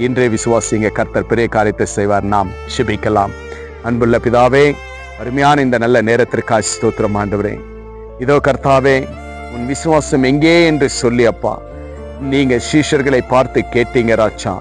இன்றே விசுவாசிங்க, கர்த்தர் பெரிய காரியத்தை செய்வார். நாம் ஜெபிக்கலாம். அன்புள்ள பிதாவே, அருமையான இந்த நல்ல நேரத்திற்காக ஸ்தோத்திரம் ஆண்டவரே. இதோ கர்த்தாவே, உன் விசுவாசம் எங்கே என்று சொல்லி அப்பா நீங்க சீஷர்களை பார்த்து கேட்டீங்க ராஜா.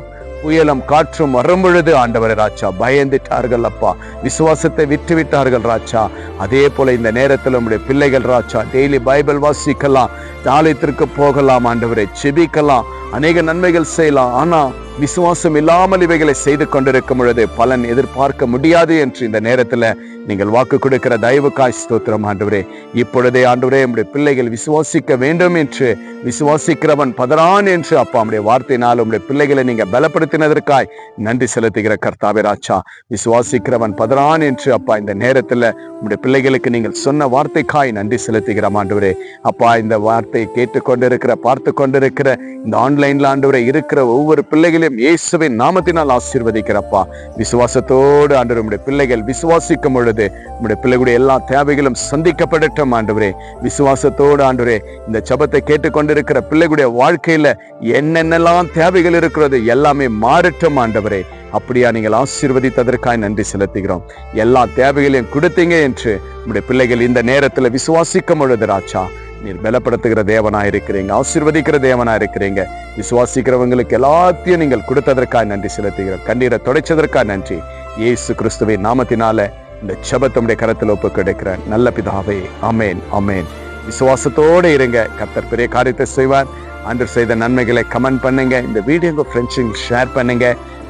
புயலும் காற்றும் வரும் பொழுது ஆண்டவரே ராஜா பயந்துட்டார்கள் அப்பா, விசுவாசத்தை விட்டுவிட்டார்கள் ராஜா. அதே போல இந்த நேரத்தில் உங்களுடைய பிள்ளைகள் ராஜா டெய்லி பைபிள் வாசிக்கலாம், ஆலயத்திற்கு போகலாம் ஆண்டவரே, செபிக்கலாம், அநேக நன்மைகள் செய்யலாம். ஆனா விசுவாசம் இல்லாமல் இவைகளை செய்து கொண்டிருக்கும் பொழுது பலன் எதிர்பார்க்க முடியாது என்று இந்த நேரத்துல நீங்கள் வாக்கு கொடுக்கிற தயவுக்காய் ஸ்தோத்திரம் ஆண்டவரே. இப்பொழுதே ஆண்டவரே நம்முடைய பிள்ளைகள் விசுவாசிக்க வேண்டும் என்று, விசுவாசிக்கிறவன் பதறான் என்று அப்பா நம்முடைய வார்த்தையினால் உங்களுடைய பிள்ளைகளை நீங்க பலப்படுத்தினதற்காய் நன்றி செலுத்துகிற கர்த்தாவே ராஜா. விசுவாசிக்கிறவன் பதறான் என்று அப்பா இந்த நேரத்துல உங்களுடைய பிள்ளைகளுக்கு நீங்கள் சொன்ன வார்த்தைக்காய் நன்றி செலுத்துகிற ஆண்டவரே. அப்பா இந்த வார்த்தையை கேட்டுக்கொண்டிருக்கிற, பார்த்து கொண்டிருக்கிற, இந்த ஆன்லைன்ல ஆண்டவரே இருக்கிற ஒவ்வொரு பிள்ளைகளையும் இயேசுவின் நாமத்தினால் ஆசீர்வதிக்கிறப்பா. விசுவாசத்தோடு ஆண்டவரே உம்முடைய பிள்ளைகள் விசுவாசிக்கும் பொழுது உம்முடைய பிள்ளைகளுடைய எல்லா தேவைகளும் சந்திக்கப்படட்டும் ஆண்டவரே. விசுவாசத்தோடு ஆண்டவரே இந்த ஜெபத்தை கேட்டுக்கொண்டிருக்கிற பிள்ளைகளுடைய வாழ்க்கையில என்னென்னலாம் தேவைகள் இருக்கிறது எல்லாமே மாறட்டும் ஆண்டவரே. அப்படியா நீங்கள் ஆசீர்வதித்ததற்காக நன்றி செலுத்துகிறோம். எல்லா தேவைகளையும் கொடுத்தீங்க என்று உம்முடைய பிள்ளைகள் இந்த நேரத்துல விசுவாசிக்கும் பொழுது ராஜா நீர் பலப்படுத்துகிற தேவனா இருக்கிறீங்க, ஆசீர்வதிக்கிற தேவனா இருக்கிறீங்க. விசுவாசிக்கிறவங்களுக்கு எல்லாத்தையும் நீங்கள் கொடுத்ததற்காக நன்றி செலுத்துகிறோம். கண்ணீரை துடைச்சதற்காக நன்றி. இயேசு கிறிஸ்துவின் நாமத்தினால இந்த ஜெபத்தை கரத்தில் ஒப்பு கிடைக்கிற நல்ல பிதாவே, ஆமேன் ஆமேன். விசுவாசத்தோடு இருங்க, கர்த்தர் பெரிய காரியத்தை செய்வார். ஆண்டவர் செய்த நன்மைகளை கமெண்ட் பண்ணுங்க, இந்த வீடியோ உங்க ஃப்ரெண்ட்ஸுக்கு ஷேர் பண்ணுங்க.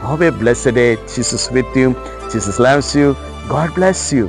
Have a blessed day. Jesus with you. Jesus loves you. God bless you.